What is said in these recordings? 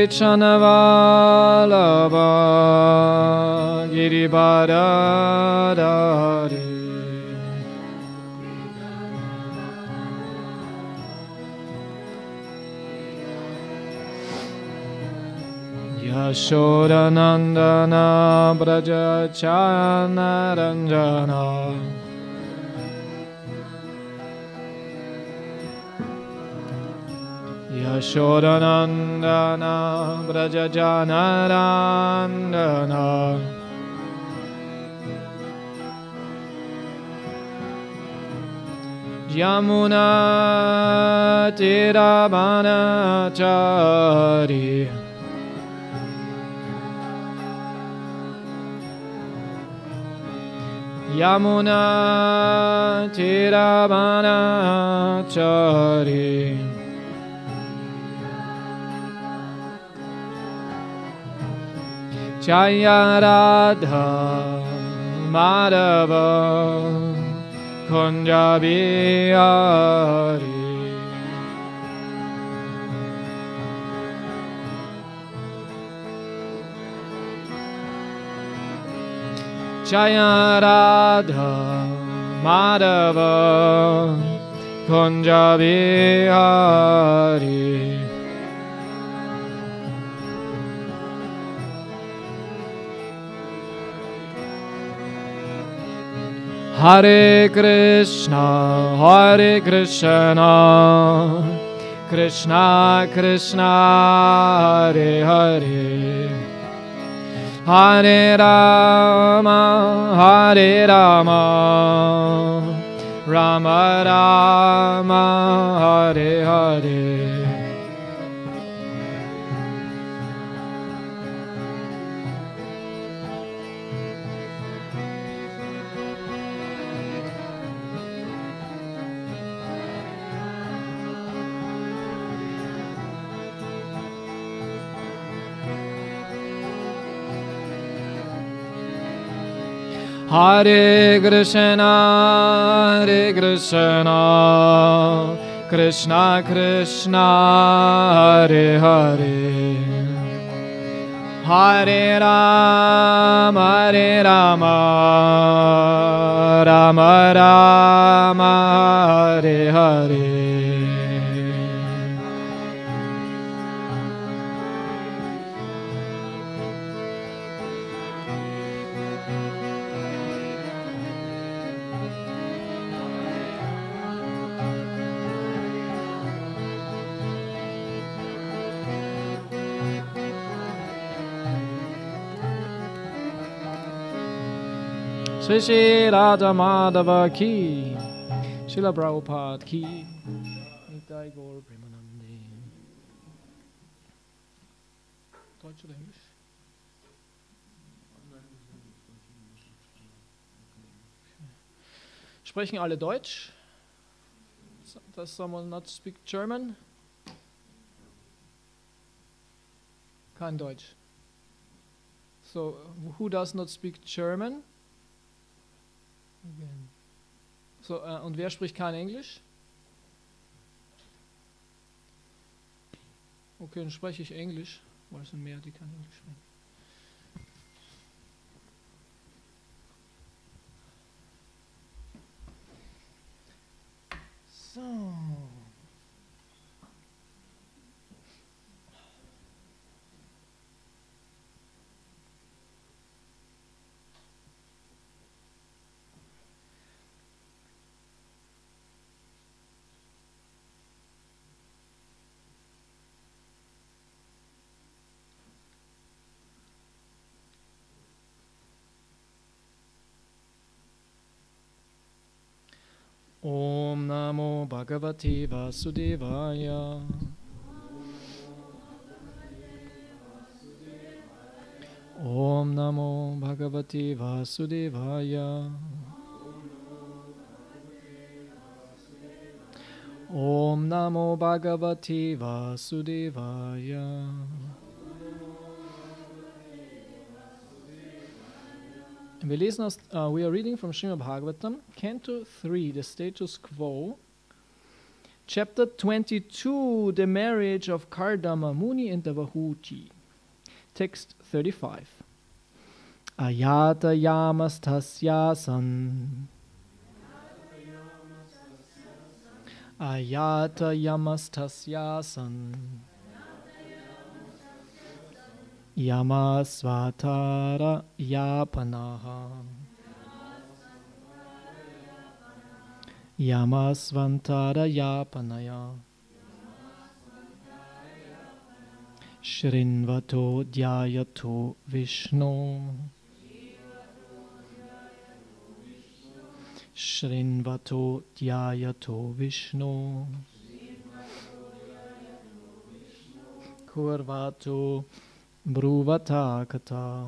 Chanavalabha Giribharadari Yashodanandana Brajachanaranjana Yashodanandana Brajajanarandana Yamuna Tirabanachari Yamuna Tirabanachari Jaya Radha Madhava Kunja Bihari Jaya Radha Madhava Kunja Bihari Hare Krishna, Krishna Krishna, Hare Hare, Hare Rama, Rama Rama, Hare Hare. Hare Krishna, Krishna Krishna, Hare Hare, Hare Rama, Rama Rama, Hare Hare. Shri Shri Radha Madhava Ki, Srila Prabhupada Ki, Nitai Gaur Premanande. Deutsch oder Englisch? Sprechen alle Deutsch? Does someone not speak German? Kein Deutsch. So, who does not speak German? So, und wer spricht kein Englisch? Okay, dann spreche ich Englisch, weil es sind mehr, die kein Englisch sprechen. So. Om Namo Bhagavate Vasudevaya. Om Namo Bhagavate Vasudevaya. Om Namo Bhagavate Vasudevaya. Wir lesen aus, we are reading from Srimad Bhagavatam, Canto 3, the status quo, Chapter 22, the marriage of Kardama Muni and Devahuti. Text 35. Ayata yamastasyasan. Ayata yamastasyasan. Yamasvatara yapanaha. Yamasvantara yapanaya. Shrinvato dhyayato Vishnu. Shrinvato dhyayato Vishnu. Kurvato bruvata kata.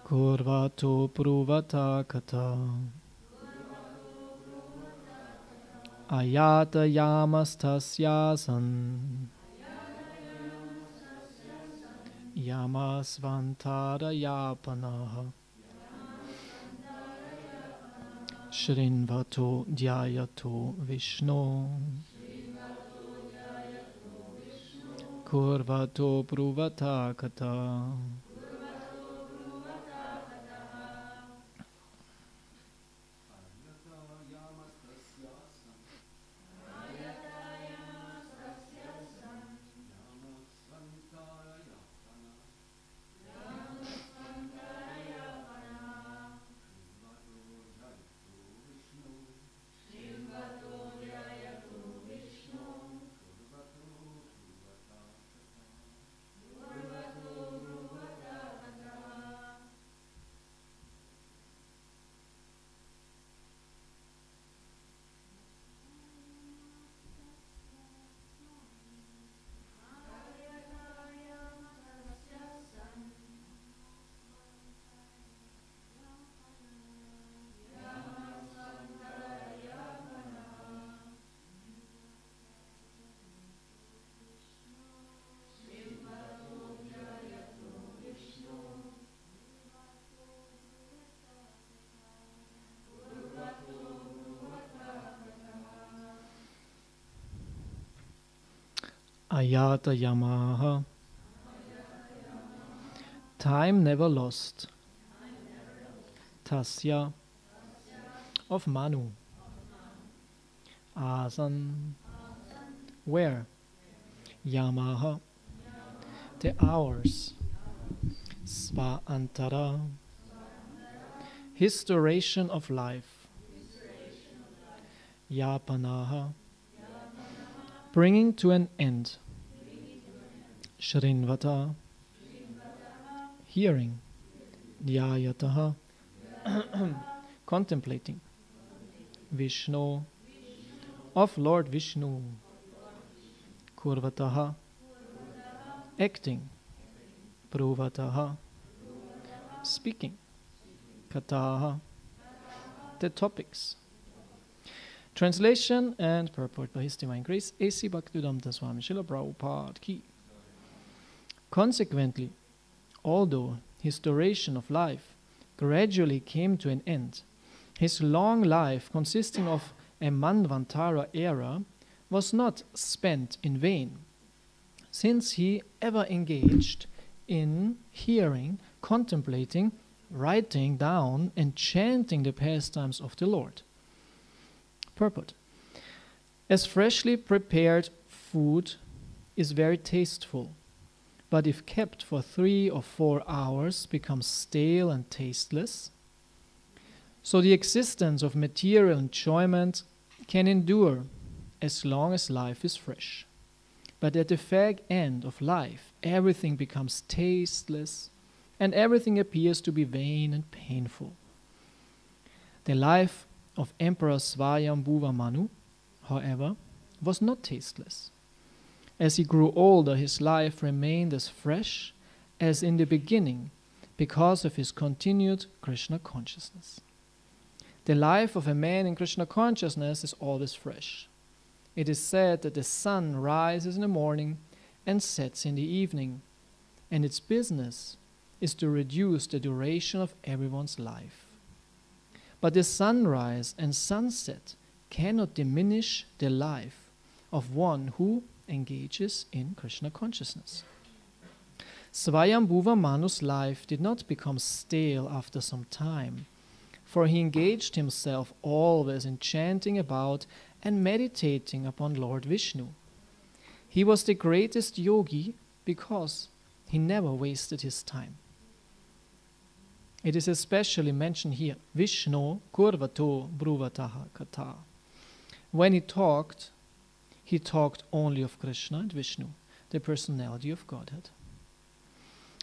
Kurvato bruvata kata. Ayata yamastasyasan. Yamasvantara yapanaha. Shrinvato dhyayato Vishnu. Kurvato bruvata kata. Ayata Yamaha. Time never lost. Tasya of Manu. Asan. Where? Yamaha. The hours. Svayambhuvamanu. His duration of life. Yapanaha. Bringing to an end. Shrinvata. Hearing. Dhyayataha. Contemplating. Vishnu. Of Lord Vishnu. Kurvataha. Acting. Pruvataha. Speaking. Kataha. The topics. Translation and purport by His Divine Grace, A.C. Bhaktivedanta Swami Srila Prabhupada Ki. Consequently, although his duration of life gradually came to an end, his long life, consisting of a Manvantara era, was not spent in vain, since he ever engaged in hearing, contemplating, writing down, and chanting the pastimes of the Lord. Purport. As freshly prepared food is very tasteful, but if kept for 3 or 4 hours becomes stale and tasteless, so the existence of material enjoyment can endure as long as life is fresh. But at the fag end of life, everything becomes tasteless and everything appears to be vain and painful. The life of Emperor Swayambhuvamanu, however, was not tasteless. As he grew older, his life remained as fresh as in the beginning because of his continued Krishna consciousness. The life of a man in Krishna consciousness is always fresh. It is said that the sun rises in the morning and sets in the evening, and its business is to reduce the duration of everyone's life. But the sunrise and sunset cannot diminish the life of one who engages in Krishna consciousness. Swayambhuvamanu's life did not become stale after some time, for he engaged himself always in chanting about and meditating upon Lord Vishnu. He was the greatest yogi because he never wasted his time. It is especially mentioned here, Vishnu kurvato bruvataha kata. When he talked only of Krishna and Vishnu, the personality of Godhead.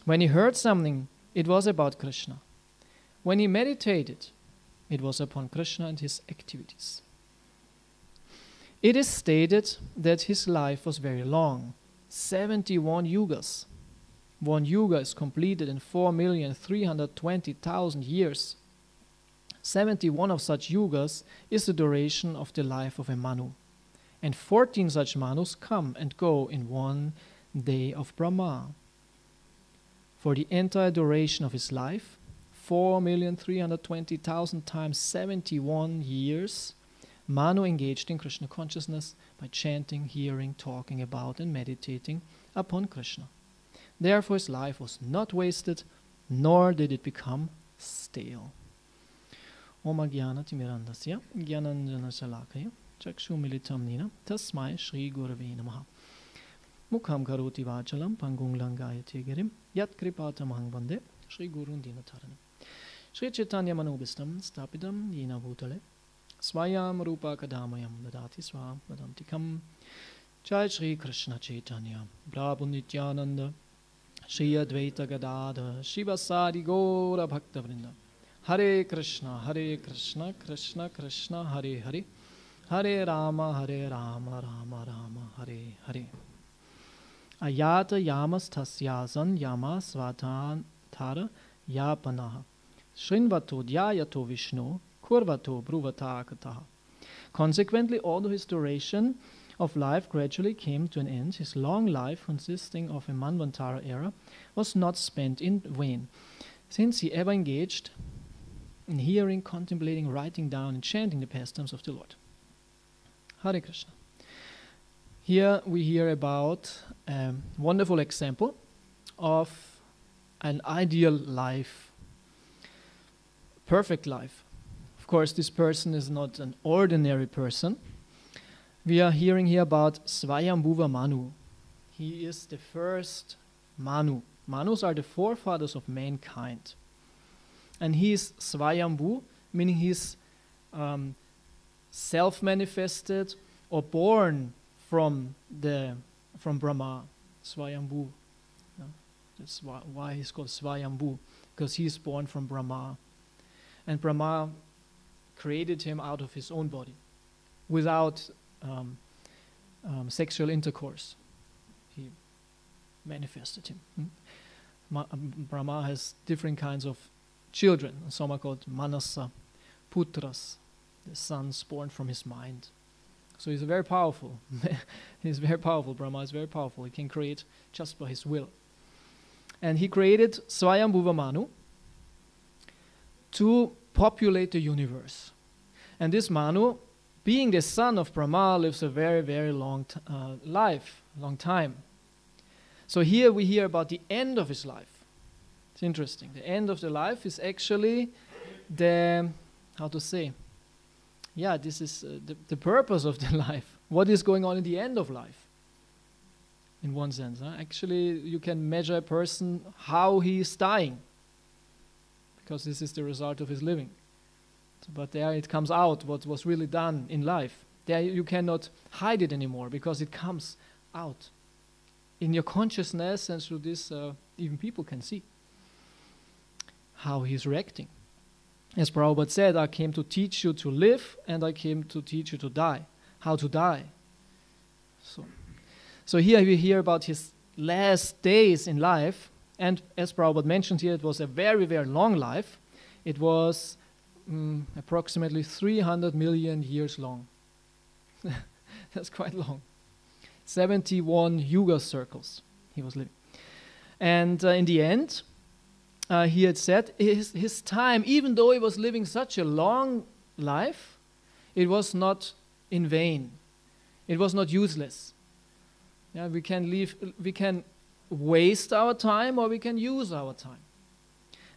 When he heard something, it was about Krishna. When he meditated, it was upon Krishna and his activities. It is stated that his life was very long, 71 yugas. One yuga is completed in 4,320,000 years. 71 of such yugas is the duration of the life of a Manu. And 14 such Manus come and go in one day of Brahma. For the entire duration of his life, 4,320,000 times 71 years, Manu engaged in Krishna consciousness by chanting, hearing, talking about and meditating upon Krishna. Therefore his life was not wasted, nor did it become stale. Om Agyana Timirandasya Gyananjana Shalakaya Chakshu Militam Nina Tasmai Shri Gurave Namaha Mukham Karoti Vachalam Pangung Langayate Girim Yat Kripatamahang Vande Shri Gurun Dinataranam Shri Chaitanya Manobistam Stapidam Yena Bhutale Swayam Rupa Kadamayam Dadati Swam Vadantikam Jai Shri Krishna Chaitanya Prabhu Nityananda Shri Advaita Gadadha Shiva Sadi Gaura Bhakta Vrinda Hare Krishna Krishna Krishna Hare Hare Hare Rama Rama Rama Hare Hare Ayata Yamas Tasyasan Yama Svatan Tara Yapanaha Shrinvato Dhyayato Vishnu Kurvato Bruvatakataha. Consequently, although his duration of life gradually came to an end, his long life, consisting of a Manvantara era, was not spent in vain, since he ever engaged in hearing, contemplating, writing down, and chanting the pastimes of the Lord. Hare Krishna. Here we hear about a wonderful example of an ideal life, perfect life. Of course, this person is not an ordinary person. We are hearing here about Swayambhuvamanu. He is the first Manu. Manus are the forefathers of mankind. And he is Swayambhu, meaning he is self-manifested or born from Brahma, Swayambhu. That's why he's called Swayambhu, because he is born from Brahma. And Brahma created him out of his own body, without sexual intercourse. He manifested him. Brahma has different kinds of children. Some are called Manasa, Putras, the sons born from his mind. So he's very powerful. He's very powerful. Brahma is very powerful. He can create just by his will. And he created Swayambhuvamanu to populate the universe. And this Manu, being the son of Brahma, lives a very, very long time. So here we hear about the end of his life. It's interesting. The end of the life is actually this is the purpose of the life. What is going on in the end of life? In one sense. Actually, you can measure a person how he is dying, because this is the result of his living. But there it comes out what was really done in life. There you cannot hide it anymore, because it comes out in your consciousness, and through this even people can see how he's reacting. As Prabhupada said, I came to teach you to live, and I came to teach you to die. How to die. So here we hear about his last days in life, and as Prabhupada mentioned here, it was a very, very long life. It was approximately 300 million years long. That's quite long. 71 yuga circles he was living. And in the end, he had said his time, even though he was living such a long life, it was not in vain. It was not useless. Yeah, we can waste our time or we can use our time.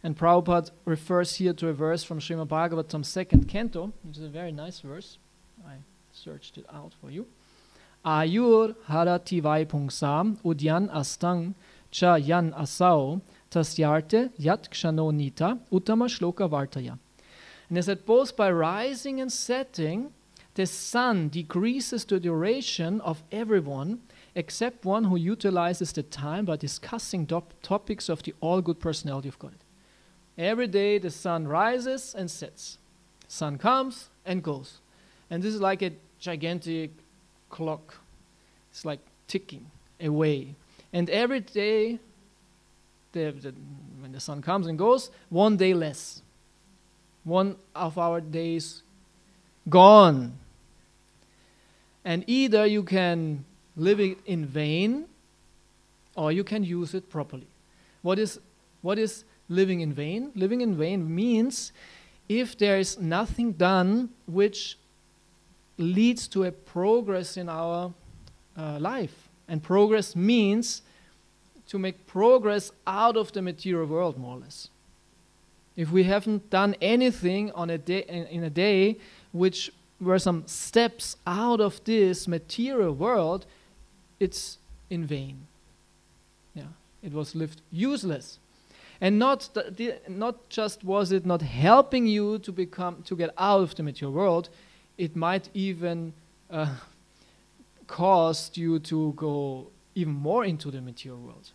And Prabhupada refers here to a verse from Srimad Bhagavatam 2nd canto, which is a very nice verse. I searched it out for you. Ayur harati vaipungsam udyan astang cha yan asao tasyarte yat kshano nita uttama shloka vartaya. And he said, both by rising and setting, the sun decreases the duration of everyone except one who utilizes the time by discussing topics of the all-good personality of God. Every day the sun rises and sets. Sun comes and goes. And this is like a gigantic clock. It's like ticking away. And every day, when the sun comes and goes, one day less. One of our days gone. And either you can live it in vain or you can use it properly. What is living in vain? Living in vain means if there is nothing done which leads to a progress in our life. And progress means to make progress out of the material world, more or less. If we haven't done anything on a day, in a day which were some steps out of this material world, it's in vain. Yeah, it was lived useless. And not just was it not helping you to get out of the material world, it might even cause you to go even more into the material world,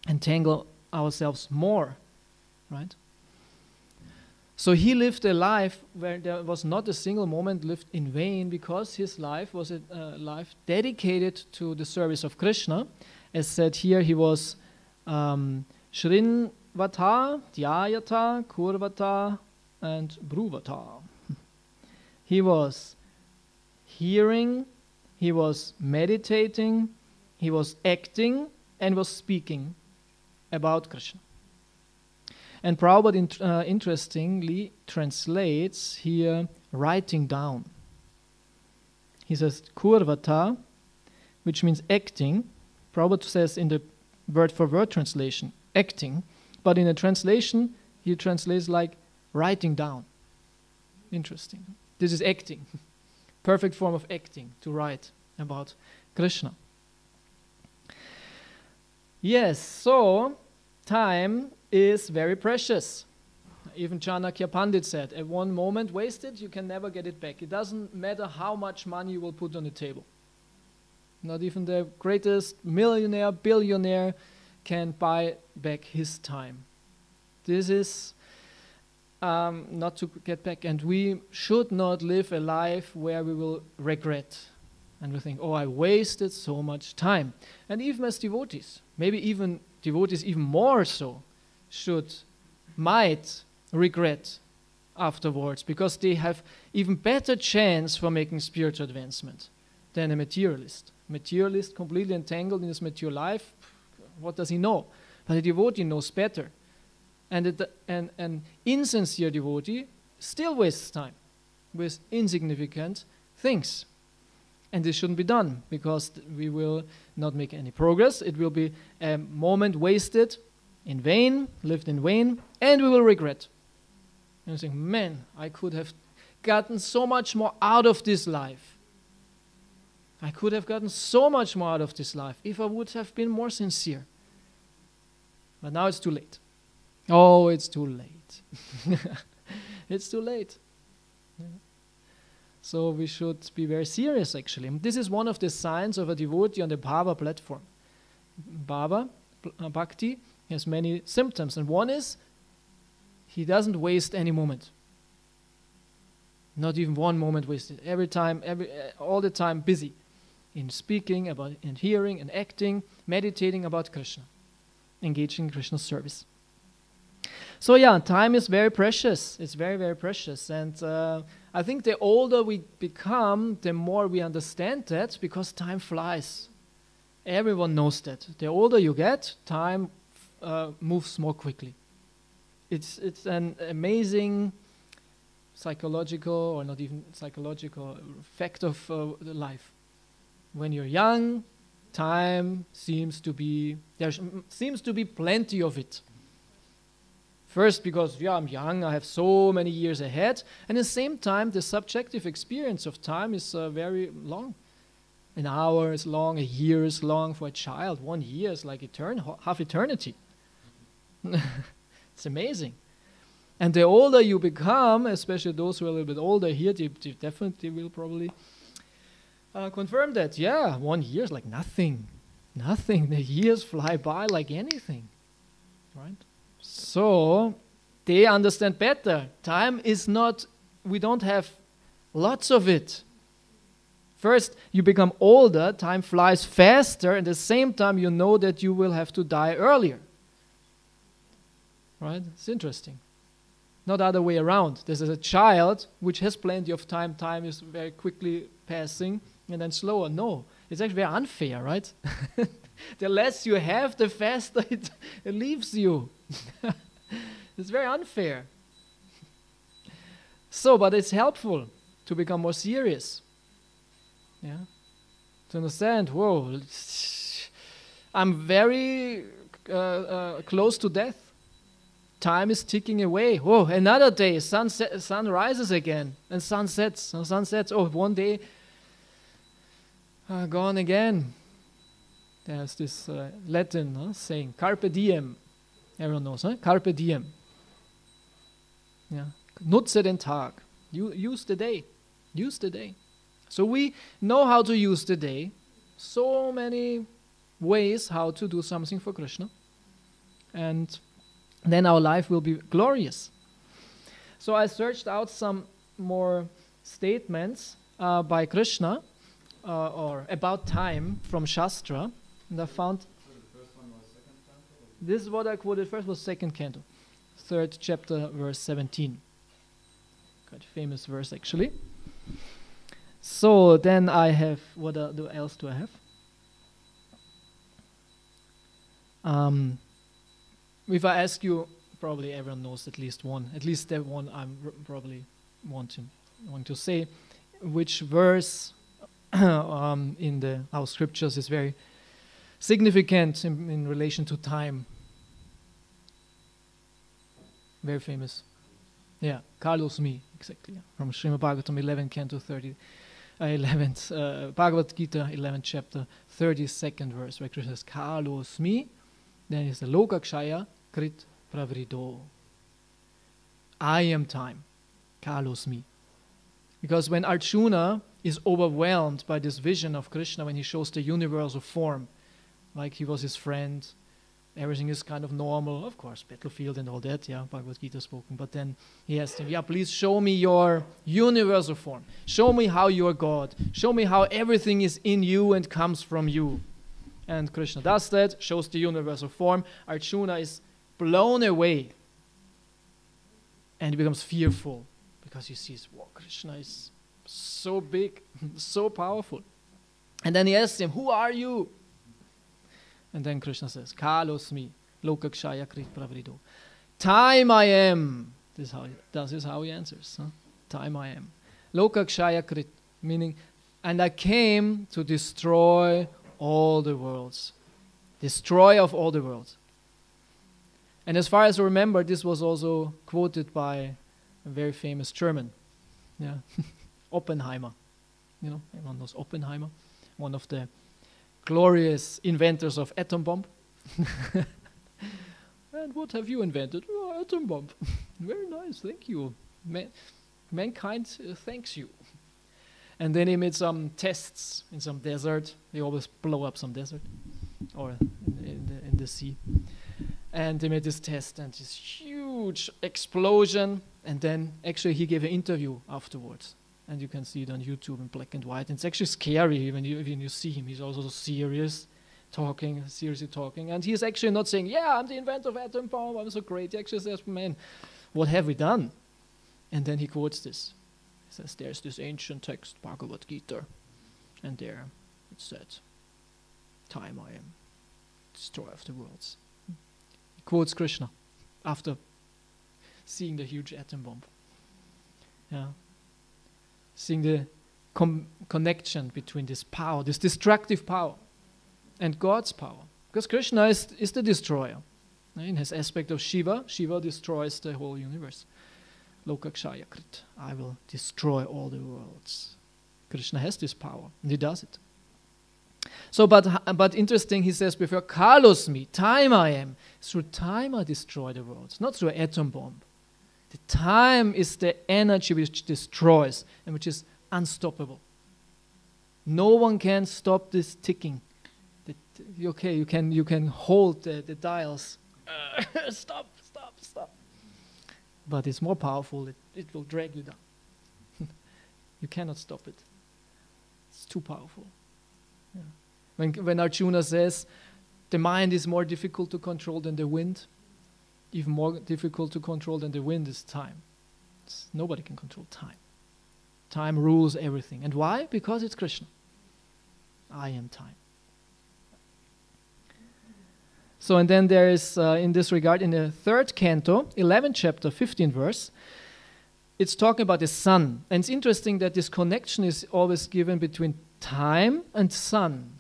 entangle ourselves more, right? So he lived a life where there was not a single moment lived in vain, because his life was a life dedicated to the service of Krishna. As said here, he was Shrinvata, Dhyayata, Kurvata, and Bruvata. He was hearing, he was meditating, he was acting, and was speaking about Krishna. And Prabhupada interestingly translates here writing down. He says kurvata, which means acting. Prabhupada says in the word-for-word translation, acting. But in a translation, he translates like writing down. Interesting. This is acting. Perfect form of acting, to write about Krishna. Yes, so time is very precious. Even Chanakya Pandit said, at one moment wasted, you can never get it back. It doesn't matter how much money you will put on the table. Not even the greatest millionaire, billionaire can buy back his time. This is not to get back. And we should not live a life where we will regret. And we think, oh, I wasted so much time. And even as devotees, maybe even devotees even more so, might regret afterwards, because they have even better chance for making spiritual advancement than a materialist. Materialist, completely entangled in his material life, what does he know? But a devotee knows better. And an insincere devotee still wastes time with insignificant things. And this shouldn't be done, because we will not make any progress. It will be a moment wasted in vain, lived in vain, and we will regret. And you think, man, I could have gotten so much more out of this life. I could have gotten so much more out of this life if I would have been more sincere. But now it's too late. Oh, it's too late. It's too late. Yeah. So we should be very serious, actually. This is one of the signs of a devotee on the Bhava platform. Bhava, Bhakti, has many symptoms, and one is he doesn't waste any moment. Not even one moment wasted. All the time busy in speaking about, and hearing, and acting, meditating about Krishna, engaging in Krishna's service. So yeah, time is very precious. It's very, very precious. And I think the older we become, the more we understand that, because time flies. Everyone knows that. The older you get, time moves more quickly. It's an amazing psychological, or not even psychological, fact of the life. When you're young, time seems to be, seems to be plenty of it. First, because I'm young, I have so many years ahead, and at the same time, the subjective experience of time is very long. An hour is long, a year is long for a child. 1 year is like half eternity. It's amazing. And the older you become, especially those who are a little bit older here, they definitely will probably confirm that. 1 year is like nothing. Nothing. The years fly by like anything. Right? So they understand better. Time is not, we don't have lots of it. First, you become older, time flies faster, and at the same time you know that you will have to die earlier. Right? It's interesting. Not the other way around. This is a child which has plenty of time. Time is very quickly passing and then slower. No, it's actually very unfair, right? The less you have, the faster it leaves you. It's very unfair. So, but it's helpful to become more serious. Yeah, to understand, whoa, I'm very close to death. Time is ticking away. Whoa, another day, sun rises again, and sun sets. Oh, one day, gone again. There's this Latin saying, carpe diem. Everyone knows, huh? Carpe diem. Yeah, nutze den Tag. Use the day. Use the day. So we know how to use the day. So many ways how to do something for Krishna. And then our life will be glorious. So I searched out some more statements by Krishna or about time from Shastra. And I found... So the first one was second canto? This is what I quoted first was second canto. 3rd chapter, verse 17. Quite famous verse actually. So then I have, what else do I have? If I ask you, probably everyone knows at least one. At least that one I'm probably want to say. Which verse in our scriptures is very significant in relation to time? Very famous. Yeah, Kalos me, exactly. Yeah. From Srimad Bhagavatam 11, canto 30. 11th, Bhagavad Gita, 11th chapter, 32nd verse, where Krishna says, Kalos me, then is the Lokakshaya Krit Pravrido. I am time. Kalos me. Because when Arjuna is overwhelmed by this vision of Krishna, when he shows the universal form, like he was his friend, everything is kind of normal, of course, battlefield and all that, Bhagavad Gita spoken, but then he asked him, please show me your universal form. Show me how you are God. Show me how everything is in you and comes from you. And Krishna does that, shows the universal form. Arjuna is blown away and he becomes fearful because he sees, wow, Krishna is so big, so powerful. And then he asks him, who are you? And then Krishna says, Kalos me, Lokakshaya Krit Pravrido. Time I am. This is how he answers. Huh? Time I am. Lokakshaya Krit, meaning, and I came to destroy all the worlds. Destroyer of all the worlds. And as far as I remember, this was also quoted by a very famous German. Yeah, Oppenheimer. You know, everyone knows Oppenheimer. One of the glorious inventors of atom bomb. And what have you invented? Oh, atom bomb. Very nice, thank you. Mankind thanks you. And then he made some tests in some desert. They always blow up some desert or in the sea. And they made this test and this huge explosion. And then actually he gave an interview afterwards. And you can see it on YouTube in black and white. And it's actually scary when you see him. He's also seriously talking. And he's actually not saying, yeah, I'm the inventor of atom bomb, I'm so great. He actually says, man, what have we done? And then he quotes this. He says, there's this ancient text, Bhagavad Gita. And there it said, time I am, destroyer of the worlds. He quotes Krishna after seeing the huge atom bomb. Yeah. Seeing the connection between this power, this destructive power, and God's power. Because Krishna is the destroyer. In his aspect of Shiva, Shiva destroys the whole universe. Lokakshayakrit. I will destroy all the worlds. Krishna has this power, and he does it. So, but interesting, he says before, Kalos me, time I am. Through time I destroy the worlds, not through an atom bomb. The time is the energy which destroys and which is unstoppable. No one can stop this ticking. Okay, you can hold the dials. Stop. But it's more powerful. It will drag you down. You cannot stop it. It's too powerful. Yeah. When Arjuna says the mind is more difficult to control than the wind, even more difficult to control than the wind is time. Nobody can control time. Time rules everything. And why? Because it's Krishna. I am time. So, and then there is, in this regard, in the 3rd canto, 11th chapter, 15th verse, it's talking about the sun. And it's interesting that this connection is always given between time and sun.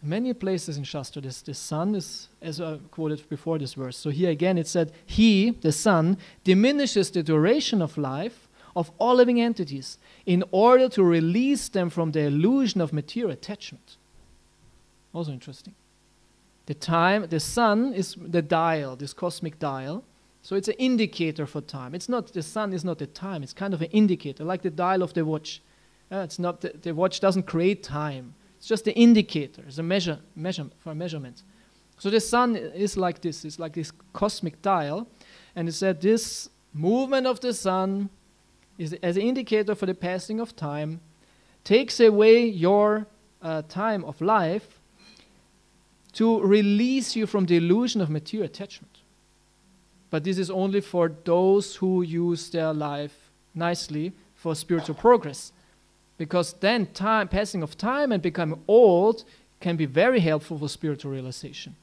Many places in Shastra, this sun is, as I quoted before this verse. So here again it said, he, the sun, diminishes the duration of life of all living entities in order to release them from the illusion of material attachment. Also interesting. The sun is the dial, this cosmic dial. So it's an indicator for time. It's not, the sun is not the time. It's kind of an indicator, like the dial of the watch. It's not, the watch doesn't create time. It's just the indicator. It's a measure for measurement. So the sun is like this. It's like this cosmic dial. And it said this movement of the sun is as an indicator for the passing of time, takes away your time of life to release you from the illusion of material attachment. But this is only for those who use their life nicely for spiritual progress. Because then passing of time and becoming old can be very helpful for spiritual realization.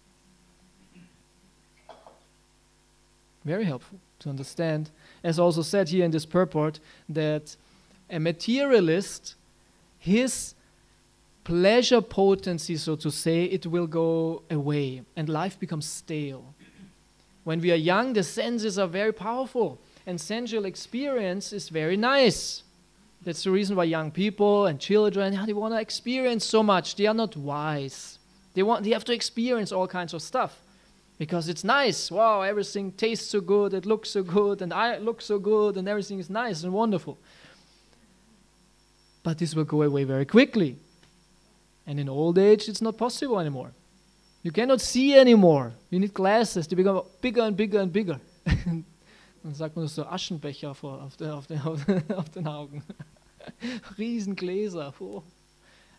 Very helpful to understand, as also said here in this purport, that a materialist, his pleasure potency, so to say, it will go away and life becomes stale. When we are young, the senses are very powerful and sensual experience is very nice. That's the reason why young people and children, they want to experience so much. They are not wise. They have to experience all kinds of stuff because it's nice. Wow, everything tastes so good, it looks so good, and I look so good, and everything is nice and wonderful. But this will go away very quickly. And in old age, it's not possible anymore. You cannot see anymore. You need glasses. They become bigger and bigger and bigger. Dann sagt man so Aschenbecher auf den Augen. Riesengläser. Oh.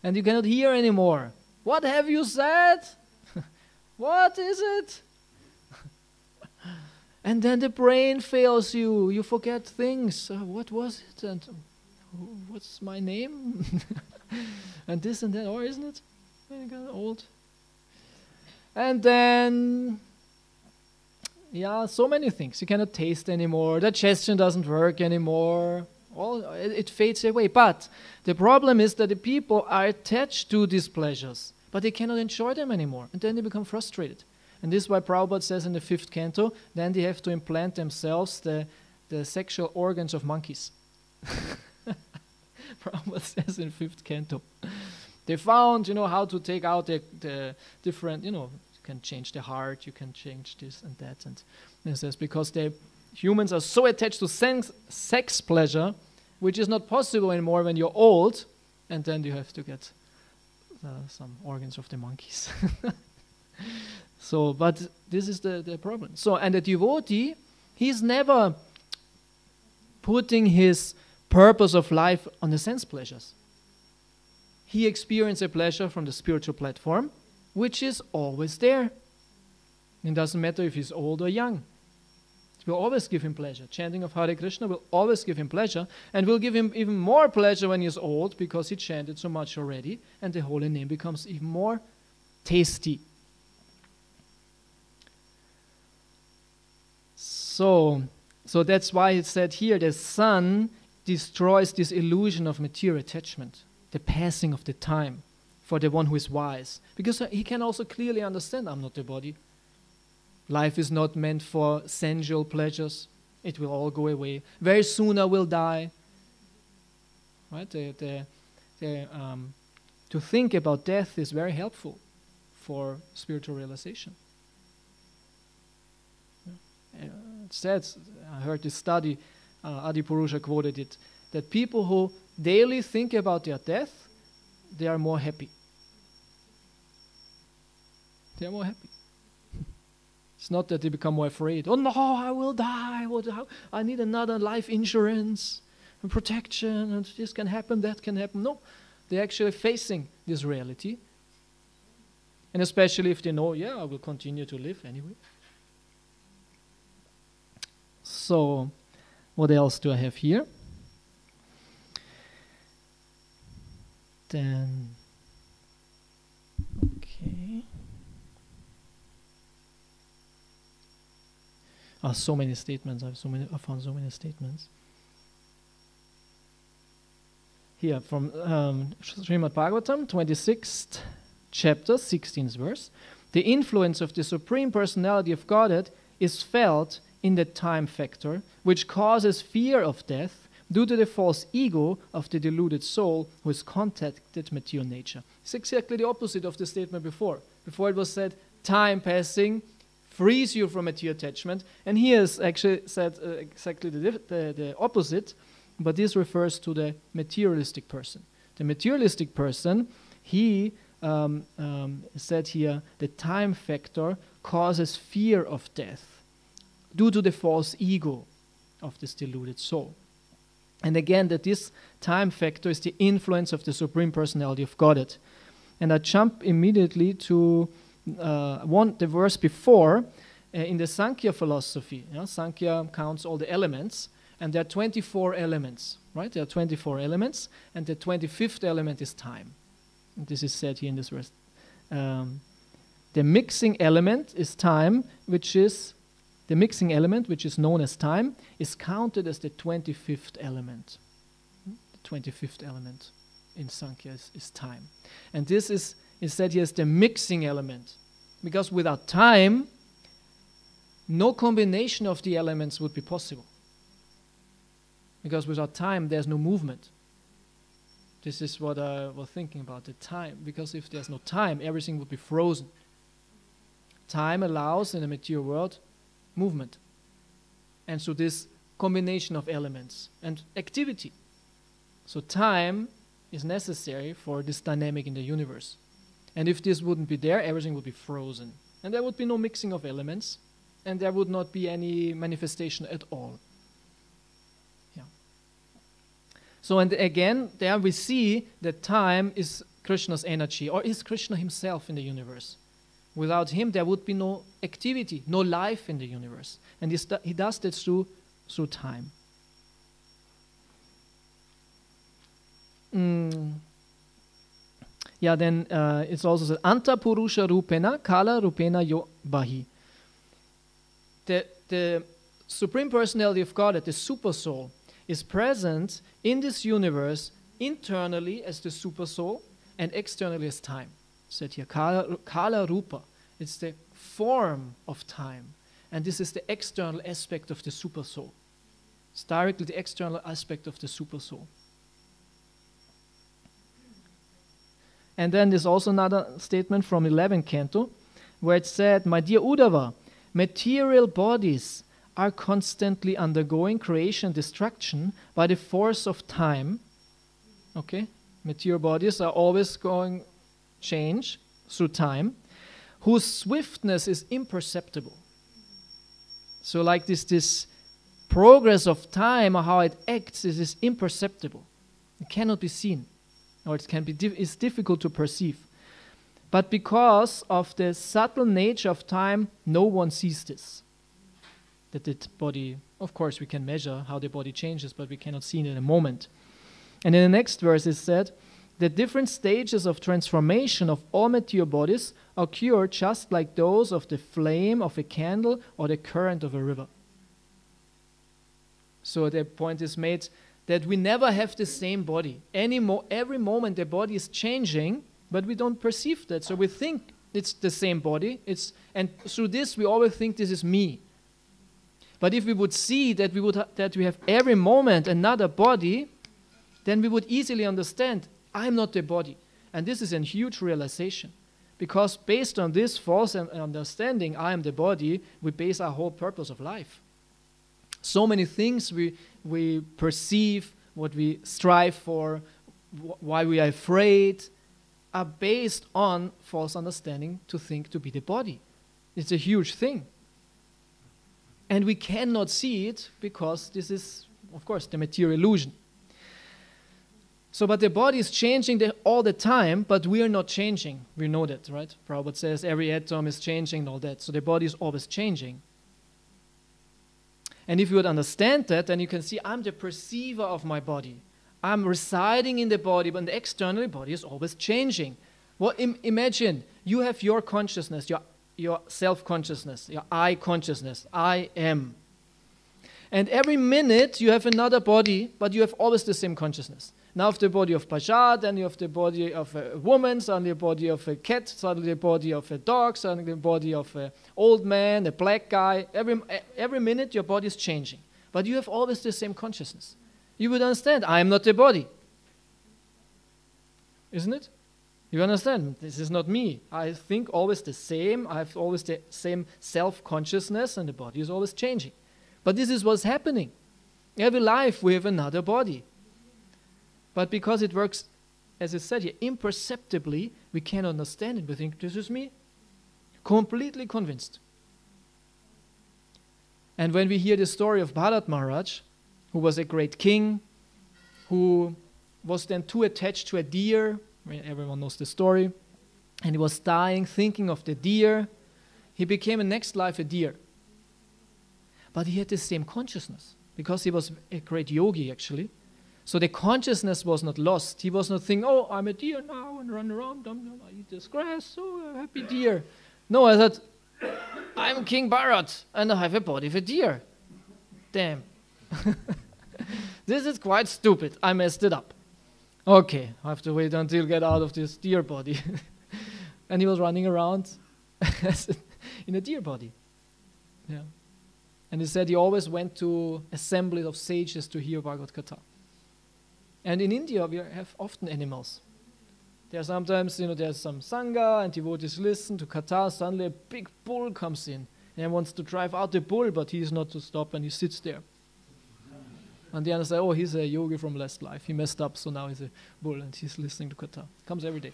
And you cannot hear anymore. What have you said? What is it? And then the brain fails you. You forget things. What was it? And what's my name? And this and that. Or isn't it? When you get old. And then, so many things. You cannot taste anymore. Digestion doesn't work anymore. It fades away. But the problem is that the people are attached to these pleasures, but they cannot enjoy them anymore. And then they become frustrated. And this is why Prabhupada says in the 5th canto, then they have to implant themselves the sexual organs of monkeys. Prabhupada says in 5th canto. They found, how to take out the different, you can change the heart, you can change this and that. And it says because humans are so attached to sex pleasure, which is not possible anymore when you're old, and then you have to get some organs of the monkeys. So, but this is the problem. So, and the devotee, he's never putting his purpose of life on the sense pleasures. He experiences a pleasure from the spiritual platform, which is always there. It doesn't matter if he's old or young. It will always give him pleasure. Chanting of Hare Krishna will always give him pleasure, and will give him even more pleasure when he's old because he chanted so much already, and the holy name becomes even more tasty. So So that's why it said here, the sun destroys this illusion of material attachment, the passing of the time for the one who is wise. Because he can also clearly understand, I'm not the body. Life is not meant for sensual pleasures. It will all go away. Very soon I will die. Right? To think about death is very helpful for spiritual realization. It says, I heard this study, Adipurusha quoted it, that people who daily think about their death, they are more happy. They are more happy. It's not that they become more afraid. Oh no, I will die. I need another life insurance and protection, and this can happen, that can happen. No, they're actually facing this reality. And especially if they know, yeah, I will continue to live anyway. So, what else do I have here? Then, okay. So many statements. I found so many statements. Here from Srimad Bhagavatam, 26th chapter, 16th verse. The influence of the Supreme Personality of Godhead is felt in the time factor, which causes fear of death due to the false ego of the deluded soul who has contacted material nature. It's exactly the opposite of the statement before. Before it was said, time passing frees you from material attachment, and here is actually said exactly the opposite, but this refers to the materialistic person. The materialistic person, he said here, the time factor causes fear of death due to the false ego of this deluded soul. And again, that this time factor is the influence of the Supreme Personality of Godhead. And I jump immediately to the verse before, in the Sankhya philosophy. Sankhya counts all the elements, and there are 24 elements, right? There are 24 elements, and the 25th element is time. And this is said here in this verse. The mixing element is time, which is the mixing element, which is known as time, is counted as the 25th element. The 25th element in Sankhya is time. And this is said here as the mixing element. Because without time, no combination of the elements would be possible. Because without time, there's no movement. This is what I was thinking about, the time. Because if there's no time, everything would be frozen. Time allows, in the material world, movement. And so this combination of elements and activity. So time is necessary for this dynamic in the universe. And if this wouldn't be there, everything would be frozen. And there would be no mixing of elements, and there would not be any manifestation at all. Yeah. So, and again, there we see that time is Krishna's energy, or is Krishna himself in the universe. Without him, there would be no activity, no life in the universe. And he does that through time. Yeah, then it's also said, Anta Purusha Rupena, Kala Rupena Yo Bahi. The Supreme Personality of God, the Super Soul, is present in this universe internally as the Super Soul and externally as time. Said here, Kala Rupa. It's the form of time. And this is the external aspect of the Super Soul. It's directly the external aspect of the Super Soul. And then there's also another statement from 11th canto, where it said, my dear Uddhava, material bodies are constantly undergoing creation and destruction by the force of time. Okay? Material bodies are always going change through time, whose swiftness is imperceptible. So like this progress of time, or how it acts, is imperceptible. It cannot be seen, or it can be it's difficult to perceive. But because of the subtle nature of time, no one sees this. That the body, of course we can measure how the body changes, but we cannot see it in a moment. And in the next verse it said, the different stages of transformation of all material bodies occur just like those of the flame of a candle or the current of a river. So the point is made that we never have the same body. Every moment the body is changing, but we don't perceive that. So we think it's the same body. And through this we always think this is me. But if we would see that we have every moment another body, then we would easily understand, I'm not the body. And this is a huge realization. Because based on this false understanding, I am the body, we base our whole purpose of life. So many things we perceive, what we strive for, why we are afraid, are based on false understanding to think to be the body. It's a huge thing. And we cannot see it because this is, of course, the material illusion. So, but the body is changing all the time, but we are not changing. We know that, right? Prabhupada says every atom is changing and all that. So the body is always changing. And if you would understand that, then you can see I'm the perceiver of my body. I'm residing in the body, but the external body is always changing. Well, imagine you have your consciousness, your self-consciousness, your I consciousness, I am. And every minute you have another body, but you have always the same consciousness. Now of the body of Bajad, then you have the body of a woman, suddenly the body of a cat, suddenly the body of a dog, suddenly the body of an old man, a black guy. Every minute your body is changing. But you have always the same consciousness. You would understand, I am not the body. Isn't it? You understand, this is not me. I think always the same, I have always the same self-consciousness, and the body is always changing. But this is what's happening. Every life we have another body. But because it works, as I said here, imperceptibly, we can't understand it. We think, this is me. Completely convinced. And when we hear the story of Bharat Maharaj, who was a great king, who was then too attached to a deer, everyone knows the story, and he was dying thinking of the deer, he became in next life a deer. But he had the same consciousness, because he was a great yogi actually. So the consciousness was not lost. He was not thinking, oh, I'm a deer now and run around, I eat this grass, oh, a happy deer. No, I thought, I'm King Bharat and I have a body of a deer. Damn. This is quite stupid. I messed it up. Okay, I have to wait until I get out of this deer body. And he was running around in a deer body. Yeah. And he said he always went to assemblies of sages to hear Bhagavad Gita. And in India, we have often animals. There are sometimes, there's some Sangha, and devotees listen to Katha. Suddenly a big bull comes in, and he wants to drive out the bull, but he is not to stop, and he sits there. And the others say, oh, he's a yogi from last life. He messed up, so now he's a bull, and he's listening to Katha. Comes every day.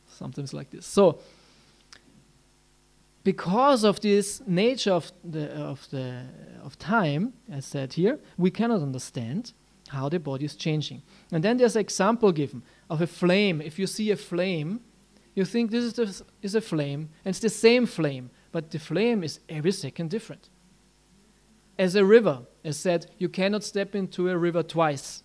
Sometimes like this. So, because of this nature of time, as said here, we cannot understand how the body is changing. And then there's an example given of a flame. If you see a flame, you think this is a flame, and it's the same flame, but the flame is every second different. As a river, as said, you cannot step into a river twice.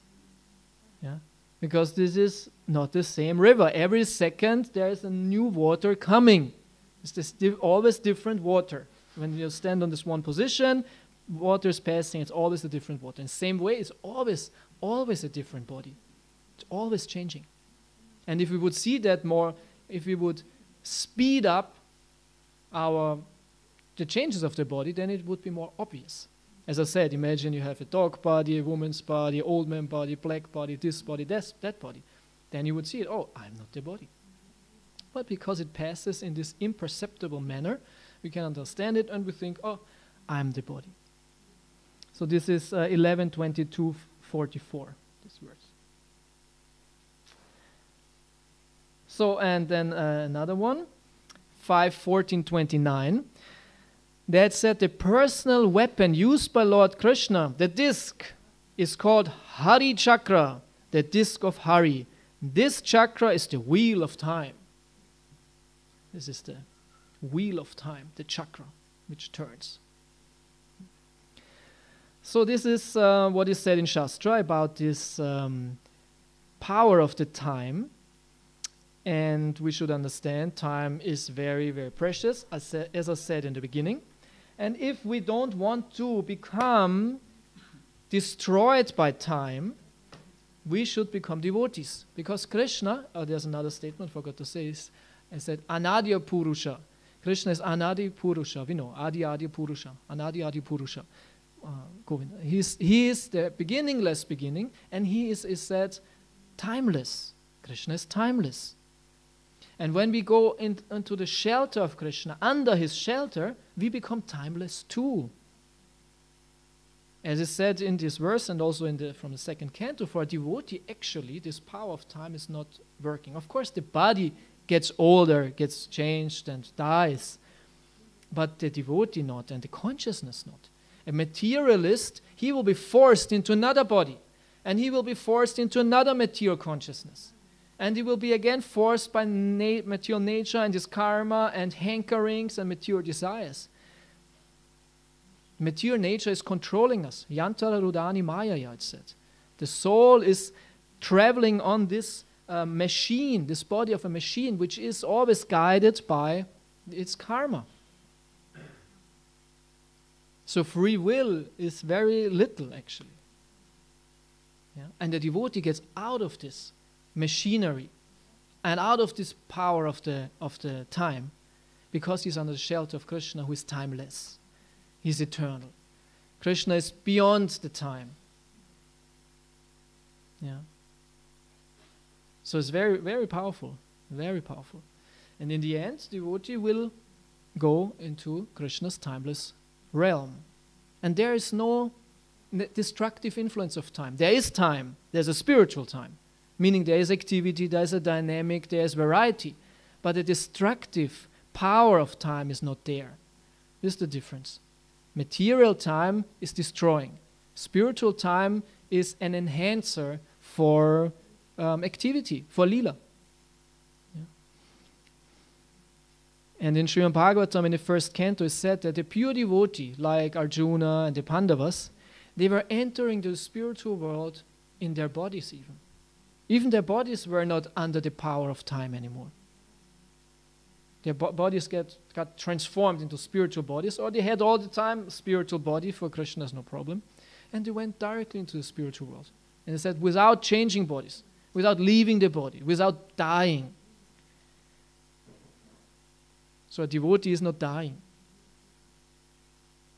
Yeah? Because this is not the same river. Every second there is a new water coming. It's always different water. When you stand on this one position, water is passing, it's always a different water. In the same way, it's always a different body. It's always changing. And if we would see that more, if we would speed up the changes of the body, then it would be more obvious. As I said, imagine you have a dog body, a woman's body, old man body, black body, this body, that body. Then you would see it, oh, I'm not the body. But because it passes in this imperceptible manner, we can understand it and we think, oh, I'm the body. So this is 11:22:44, this verse. So, and then another one, 5:14:29. That said, the personal weapon used by Lord Krishna, the disc, is called Hari Chakra, the disc of Hari. This chakra is the wheel of time. This is the wheel of time, the chakra, which turns. So this is what is said in Shastra about this power of the time. And we should understand time is very, very precious, as I said in the beginning. And if we don't want to become destroyed by time, we should become devotees. Because Krishna, there's another statement I forgot to say, I said Anadi Purusha. Krishna is Anadi Purusha. We know, Adi Adi Purusha. Anadi Adi Purusha. Govinda. He is the beginningless beginning, and he is said timeless. Krishna is timeless. And when we go into the shelter of Krishna, under his shelter, we become timeless too. As is said in this verse and also from the second canto, for a devotee, actually, this power of time is not working. Of course, the body gets older, gets changed and dies, but the devotee not, and the consciousness not. A materialist, he will be forced into another body, and he will be forced into another material consciousness. And he will be again forced by material nature and his karma and hankerings and material desires. Material nature is controlling us. Yantara Rudani Maya, it said. The soul is traveling on this machine, this body of a machine, which is always guided by its karma. So free will is very little, actually. Yeah? And the devotee gets out of this machinery and out of this power of the time, because he's under the shelter of Krishna, who is timeless. He's eternal. Krishna is beyond the time. Yeah. So it's very, very powerful. Very powerful. And in the end, the devotee will go into Krishna's timeless realm. And there is no destructive influence of time. There is time. There's a spiritual time. Meaning there is activity, there is a dynamic, there is variety. But the destructive power of time is not there. This is the difference. Material time is destroying. Spiritual time is an enhancer for activity, for lila. Yeah. And in Srimad Bhagavatam, in the first canto, it said that the pure devotee, like Arjuna and the Pandavas, they were entering the spiritual world in their bodies even. Even their bodies were not under the power of time anymore. Their bodies got transformed into spiritual bodies, or they had all the time spiritual body, for Krishna is no problem. And they went directly into the spiritual world. And they said, without changing bodies, without leaving the body, without dying. So a devotee is not dying.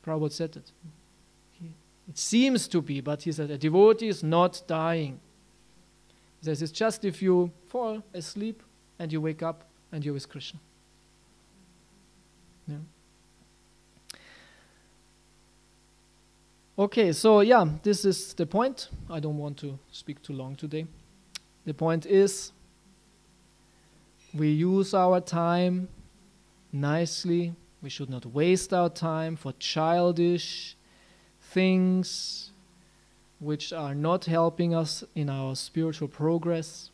Prabhu said it. It seems to be, but he said a devotee is not dying. He says it's just if you fall asleep and you wake up and you're with Krishna. Yeah. Okay, so yeah, this is the point. I don't want to speak too long today. The point is, we use our time nicely. We should not waste our time for childish things which are not helping us in our spiritual progress.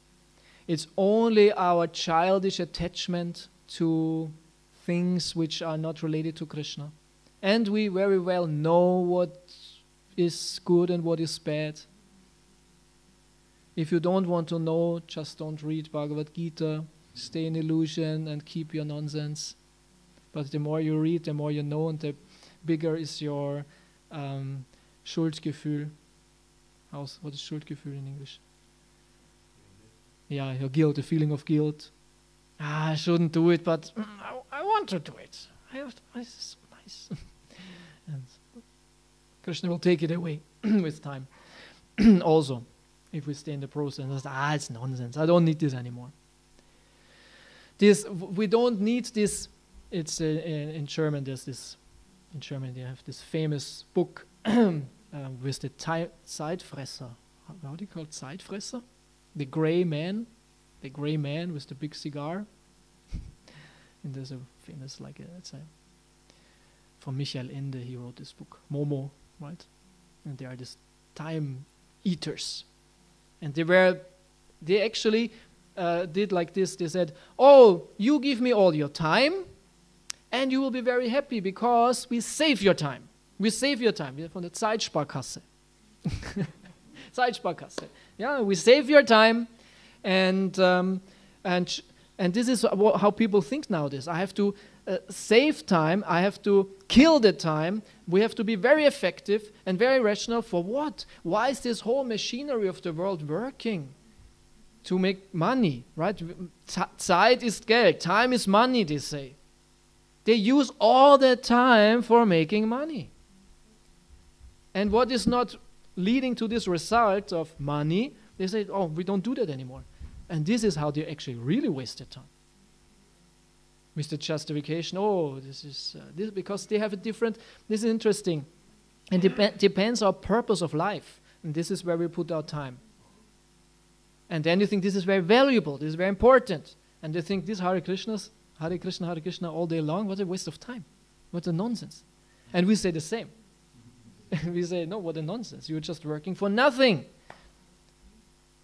It's only our childish attachment to things which are not related to Krishna. And we very well know what is good and what is bad. If you don't want to know, just don't read Bhagavad Gita, stay in illusion and keep your nonsense. But the more you read, the more you know, and the bigger is your Schuldgefühl. What is Schuldgefühl in English? Yeah, your guilt, the feeling of guilt. I shouldn't do it, but I want to do it. It's nice. And Krishna will take it away with time. Also, if we stay in the process, it's nonsense. I don't need this anymore. We don't need this. It's in German. There's this. In German, they have this famous book with the Zeitfresser. How do you call it? Zeitfresser? The gray man. The gray man with the big cigar. And there's a famous, from Michael Ende, he wrote this book, Momo, right? And they are these time eaters. And they actually did like this. They said, oh, you give me all your time, and you will be very happy because we save your time. We save your time. We are from the Zeitsparkasse. Zeitsparkasse. Yeah, we save your time, and And this is how people think nowadays. I have to save time. I have to kill the time. We have to be very effective and very rational. For what? Why is this whole machinery of the world working? To make money, right? Zeit ist Geld. Time is money, they say. They use all their time for making money. And what is not leading to this result of money, they say, oh, we don't do that anymore. And this is how they actually really waste their time. With the justification, oh, this is because they have a different, this is interesting. And depends our purpose of life. And this is where we put our time. And then you think this is very valuable, this is very important. And they think this Hare Krishna all day long, what a waste of time. What a nonsense. And we say the same. We say, no, what a nonsense. You're just working for nothing.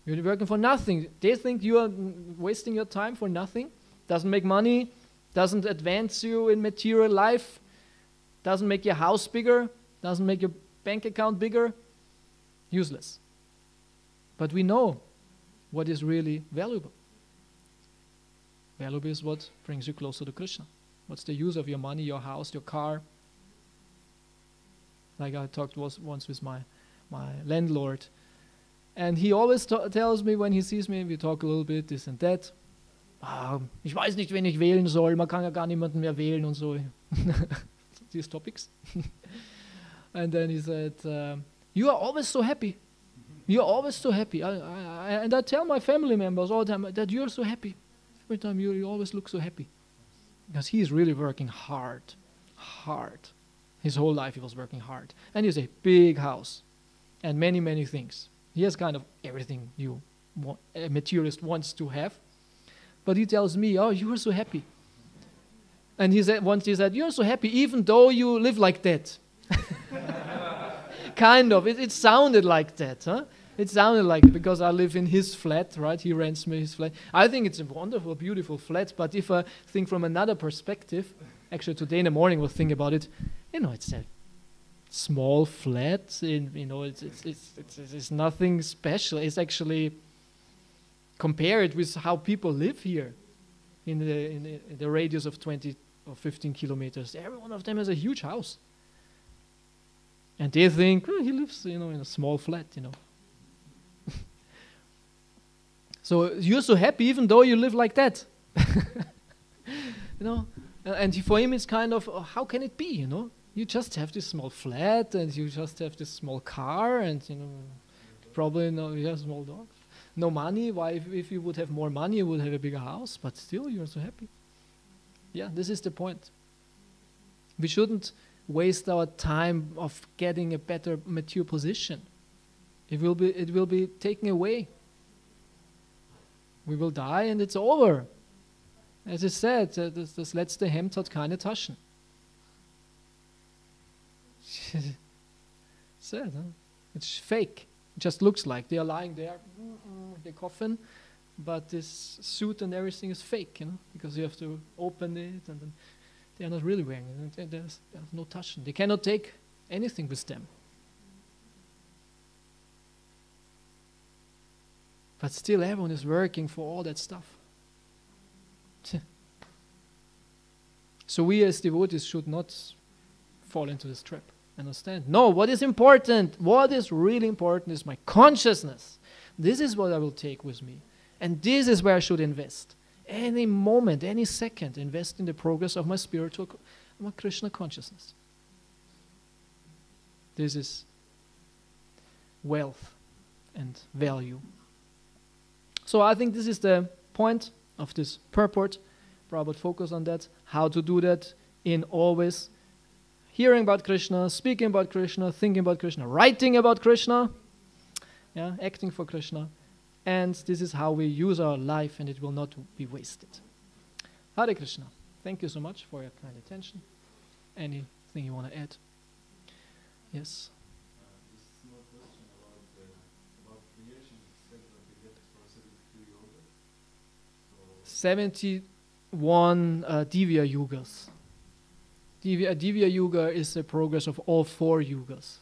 You're working for nothing. They think you are wasting your time for nothing. Doesn't make money, doesn't advance you in material life, doesn't make your house bigger, doesn't make your bank account bigger. Useless. But we know what is really valuable. Valuable is what brings you closer to Krishna. What's the use of your money, your house, your car? Like I talked once with my landlord. And he always tells me when he sees me, we talk a little bit, this and that. Ich weiß nicht, wen ich wählen soll, man kann ja gar niemanden mehr wählen und so. These topics. And then he said, you are always so happy. You're always so happy. And I tell my family members all the time that you're so happy. Every time you always look so happy. Because he is really working hard. His whole life he was working hard. And he has a big house. And many, many things. He has kind of everything a materialist wants to have. But he tells me, oh, you are so happy. And once he said, you're so happy even though you live like that. Kind of. It sounded like that, huh? It sounded like it because I live in his flat, right? He rents me his flat. I think it's a wonderful, beautiful flat, but if I think from another perspective, actually today in the morning we'll think about it, it's a small flat, it's nothing special. It's actually compared with how people live here in the radius of 20 or 15 kilometers. Every one of them has a huge house. And they think, he lives, in a small flat, So you're so happy even though you live like that. And for him it's kind of, how can it be, You just have this small flat and you just have this small car and, probably you have small dogs. No money. Why, if you would have more money, you would have a bigger house, but still you're so happy. Yeah, this is the point. We shouldn't waste our time of getting a better mature position. It will be taken away. We will die and it's over. As it said, das letzte Hemd hat keine Taschen. Sad, huh? It's fake. It just looks like they are lying there, the coffin, but this suit and everything is fake, because you have to open it and then they are not really wearing it. There's no Taschen. They cannot take anything with them. But still everyone is working for all that stuff. So we as devotees should not fall into this trap. Understand? No, what is important, what is really important is my consciousness. This is what I will take with me. And this is where I should invest. Any moment, any second, invest in the progress of my spiritual, my Krishna consciousness. This is wealth and value. So I think this is the point of this purport. Prabhupada focus on that, how to do that in always hearing about Krishna, speaking about Krishna, thinking about Krishna, writing about Krishna, acting for Krishna. And this is how we use our life and it will not be wasted. Hare Krishna. Thank you so much for your kind attention. Anything you want to add? Yes? Just a small question about creation. You said that we get for 72 yoga. 71 Divya Yugas. Divya Yuga is the progress of all 4 Yugas.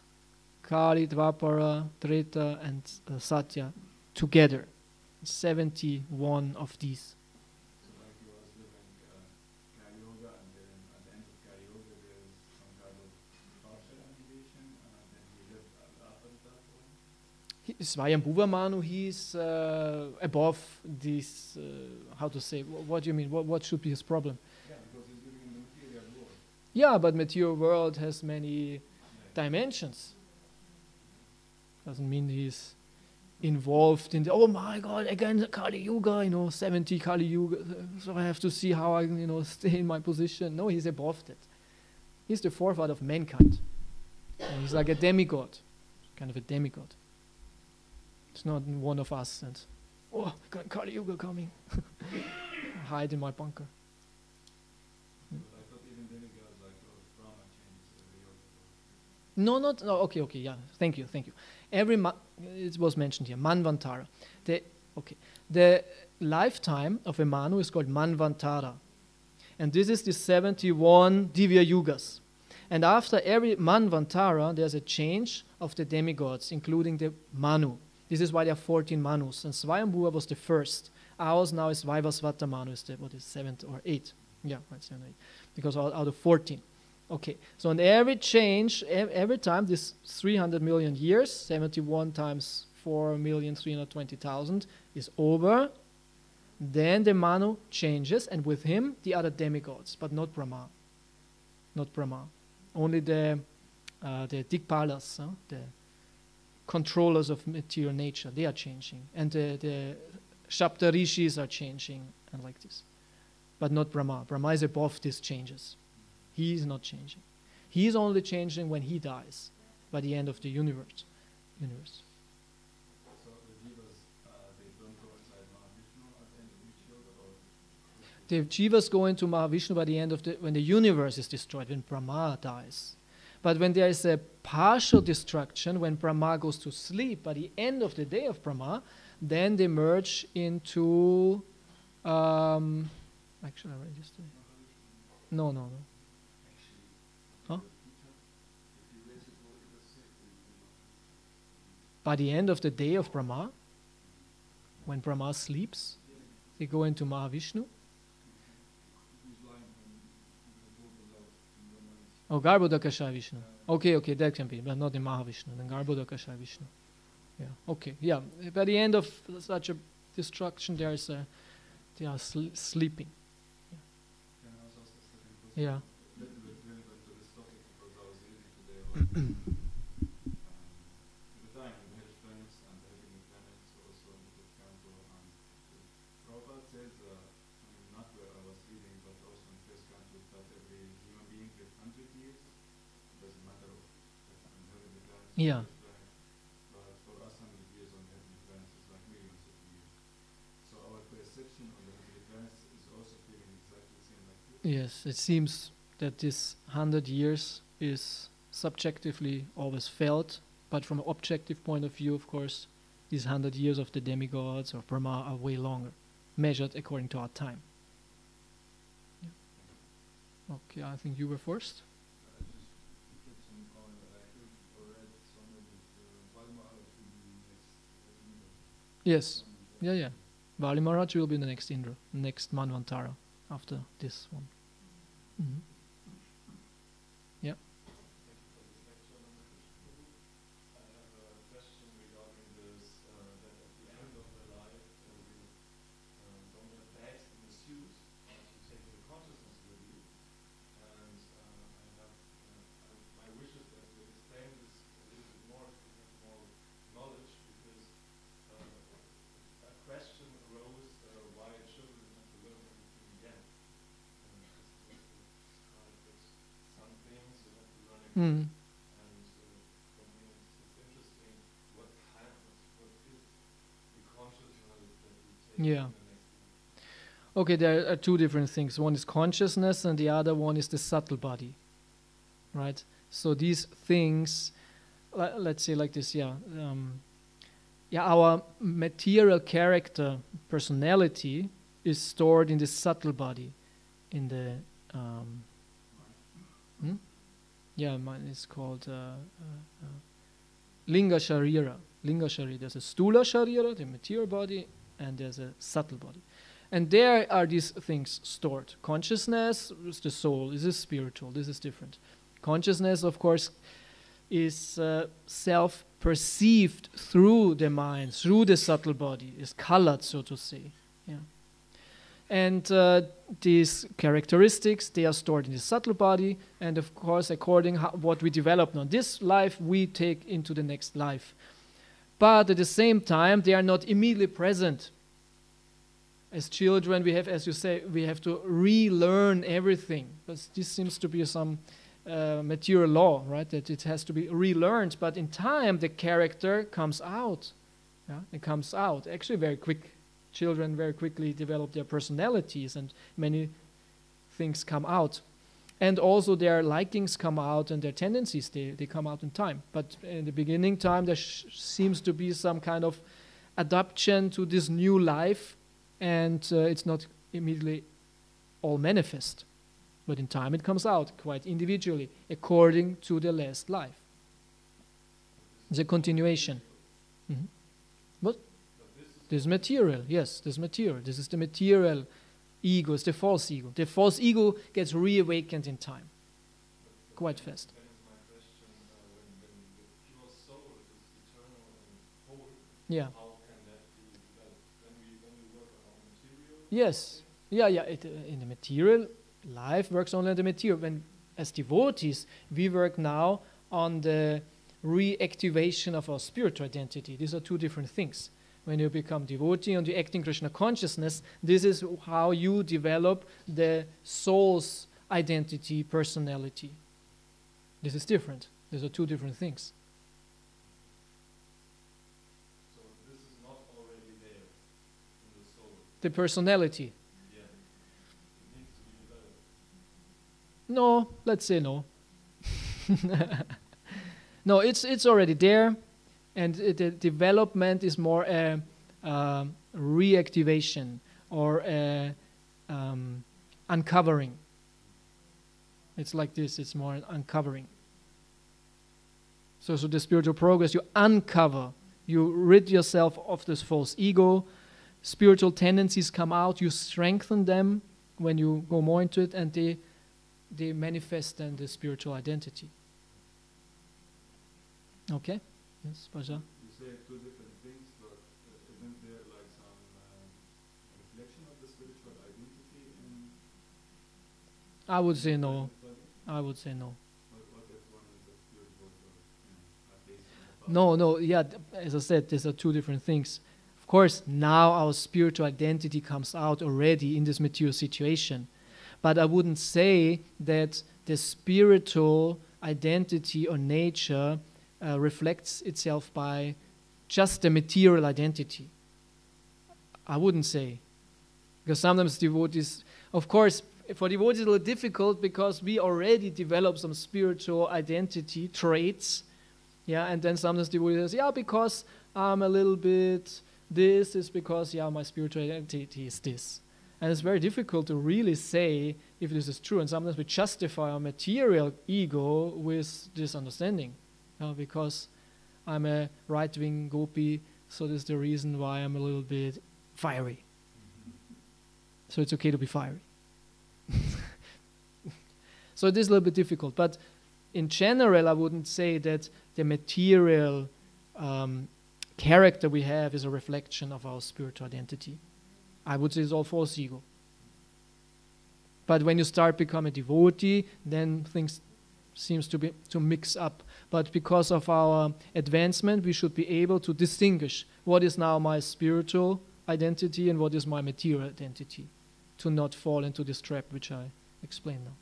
Kali, Dvapara, Treta and Satya together. 71 of these. So swayambhuvamanu, he's above this, how to say, what do you mean? What should be his problem? Yeah, because he's living in the material world. Yeah, but material world has many dimensions. Doesn't mean he's involved in the, oh my God, again the Kali Yuga, 70 Kali Yuga, so I have to see how I, stay in my position. No, he's above that. He's the forefather of mankind. And he's like a demigod, kind of a demigod. It's not one of us and, oh, Kali Yuga coming. Hide in my bunker. But I thought even demigods like Brahma changes every year. No, okay, yeah, thank you. It was mentioned here, Manvantara. The lifetime of a Manu is called Manvantara. And this is the 71 Divya Yugas. And after every Manvantara, there's a change of the demigods, including the Manu. This is why there are 14 Manus. And Swayambhuva was the first. Ours now is Vaivasvata Manu, is the, seventh or eighth? Yeah, right, 7 or 8. Because out of 14. Okay, so in every change, every time, this 300 million years, 71 times 4,320,000 is over, then the Manu changes, and with him, the other demigods, but not Brahma. Not Brahma. Only the Dikpalas, the controllers of material nature, they are changing. And the Shaptarishis are changing, and like this. But not Brahma. Brahma is above these changes. He is not changing. He is only changing when he dies, by the end of the universe. So the jivas, they don't go inside Mahavishnu at the end of each yoga, or? The jivas go into Mahavishnu by the end of when the universe is destroyed, when Brahma dies. But when there is a partial destruction, when Brahma goes to sleep, by the end of the day of Brahma, then they merge into. Actually, I read yesterday. No. Huh? By the end of the day of Brahma, when Brahma sleeps, they go into Mahavishnu. Oh, Garbhodakasha Vishnu. Okay, that can be, but not in Mahavishnu. Then Garbhodakasha Vishnu. Yeah. Okay. Yeah. By the end of such a destruction, they are sleeping. Can I also ask a second question? Yeah. Little bit relevant to this topic, because I was reading today about the time in the hellish planets and the heavenly planets, also in the Kanto, and Prabhupada says, not where I was reading, but also in first country, that every human being lives 100 years. It doesn't matter of heavenly planets. Yeah. But for us, 100 years on the heavenly planets is like millions of years. So our perception on the heavenly planets is also feeling exactly the same like this. Yes, it seems that this 100 years is subjectively always felt, but from an objective point of view, of course, these 100 years of the demigods or Brahma are way longer, measured according to our time. Yeah. Okay, I think you were first. I just get some comment that I heard or read somewhere that Valimara should be next. Yes. Yeah. Vali Maharaj will be the next Indra, next Manvantara after this one. Mhm. Yeah. Thank you for this lecture, Ananda Krishna Prabhu. I have a question regarding this, that at the end of the life, you don't get bags in the suit, but you take the consciousness with you. And my wish is that you explain this a little bit more, if you have more knowledge, because a question arose why children have to learn everything again. Some things you have to learn again. Mm. And for me it's interesting what is the consciousness that we take Yeah. in the next life. Okay, there are two different things. One is consciousness and the other one is the subtle body. Right? So these things, let's say like this, our material character, personality, is stored in the subtle body, in the mine is called Linga Sharira. Linga Sharira. There's a Stula Sharira, the material body, and there's a subtle body. And there are these things stored. Consciousness is the soul. This is spiritual. This is different. Consciousness, of course, is self-perceived through the mind, through the subtle body, is colored, so to say. Yeah. And these characteristics, they are stored in the subtle body, and of course, according what we develop now this life, we take into the next life. But at the same time, they are not immediately present. As children, we have, as you say, we have to relearn everything. But this seems to be some material law, right? That it has to be relearned. But in time, the character comes out. Yeah? It comes out actually very quick. Children very quickly develop their personalities, and many things come out. And also their likings come out, and their tendencies, they come out in time. But in the beginning time, there seems to be some kind of adaptation to this new life, and it's not immediately all manifest. But in time it comes out quite individually, according to the last life. It's a continuation. Mm-hmm. What? This is material, yes, this is material. This is the material ego, it's the false ego. The false ego gets reawakened in time, quite fast. That is my question. When the pure soul is eternal and whole, Yeah. how can that be developed? When we work on material? Yes. Yeah. In the material, life works only on the material. When, as devotees, we work now on the reactivation of our spiritual identity. These are two different things. When you become devotee and you act in Krishna consciousness, this is how you develop the soul's identity, personality. This is different. These are two different things. So this is not already there in the soul. The personality. Yeah. It needs to be developed. No, let's say no. No, it's already there. And the development is more a reactivation or a uncovering. It's like this, it's more an uncovering. So the spiritual progress, you uncover, you rid yourself of this false ego, spiritual tendencies come out, you strengthen them when you go more into it, and they manifest then the spiritual identity. Okay? Yes, Pasha? You say two different things, but isn't there like some reflection of the spiritual identity in I would say no. the body? I would say no. What if one is a spiritual, at least in the body? No, yeah, as I said, these are two different things. Of course, now our spiritual identity comes out already in this material situation. But I wouldn't say that the spiritual identity or nature reflects itself by just the material identity. I wouldn't say. Because sometimes devotees, of course, for devotees it's a little difficult because we already develop some spiritual identity traits. Yeah, and then sometimes devotees say, yeah, because I'm a little bit this is because, yeah, my spiritual identity is this. And it's very difficult to really say if this is true. And sometimes we justify our material ego with this understanding. Because I'm a right-wing gopi, so that's the reason why I'm a little bit fiery. So it's okay to be fiery. So it is a little bit difficult. But in general, I wouldn't say that the material character we have is a reflection of our spiritual identity. I would say it's all false ego. But when you start becoming a devotee, then things seems to mix up. But because of our advancement, we should be able to distinguish what is now my spiritual identity and what is my material identity, to not fall into this trap which I explained now.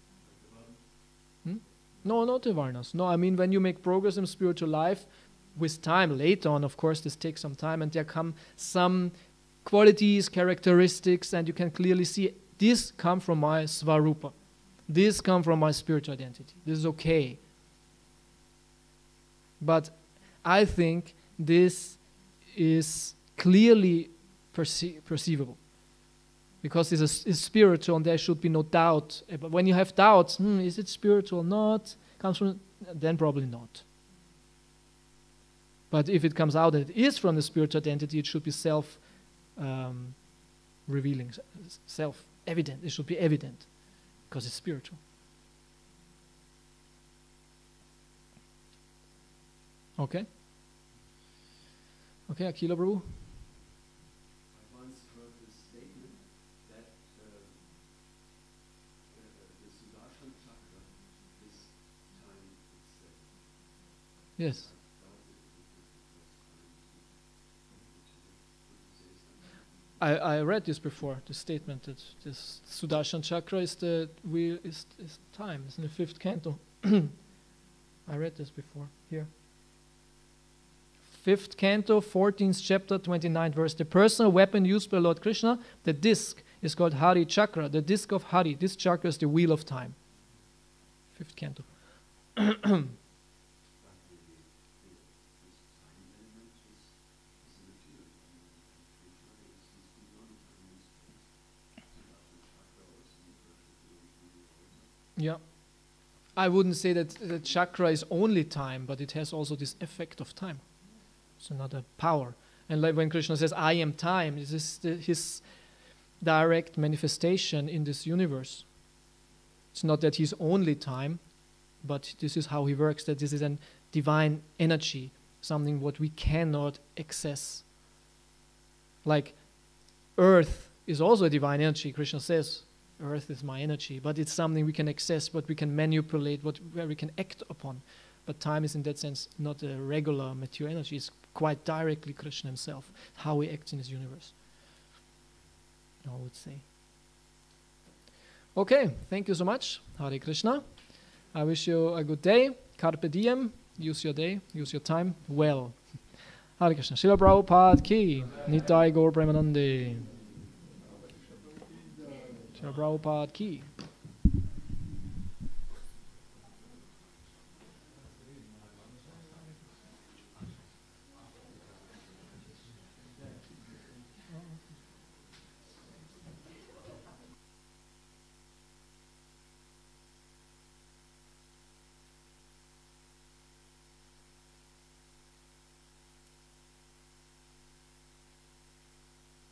No, not the varnas. No, I mean when you make progress in spiritual life, with time, later on, of course, this takes some time, and there come some qualities, characteristics, and you can clearly see this come from my svarupa. This come from my spiritual identity. This is okay. But I think this is clearly perceivable. Because this is spiritual and there should be no doubt. But when you have doubts, is it spiritual or not? Comes from, then probably not. But if it comes out that it is from the spiritual identity, it should be self-revealing, self-evident. It should be evident because it's spiritual. Okay. Okay, Akila Prabhu. I once heard this statement that the Sudarshan Chakra is time itself. Yes. I read this before, the statement that this Sudarshan Chakra is the wheel is time. It's in the 5th canto. I read this before here. 5th canto, 14th chapter, 29th verse. The personal weapon used by Lord Krishna, the disc, is called Hari Chakra, the disc of Hari. This chakra is the wheel of time. 5th canto. Yeah. I wouldn't say that the chakra is only time, but it has also this effect of time. It's another power. And like when Krishna says, I am time, this is his direct manifestation in this universe. It's not that he's only time, but this is how he works, that this is a divine energy, something what we cannot access. Like earth is also a divine energy, Krishna says. Earth is my energy, but it's something we can access, what we can manipulate, where we can act upon. But time is in that sense not a regular material energy. It's quite directly Krishna himself, how he acts in his universe, I would say. Okay, thank you so much. Hare Krishna. I wish you a good day. Carpe diem. Use your day, use your time well. Hare Krishna. Srila Prabhupada ki. Nitai Gaur Premanande. Srila Prabhupada ki.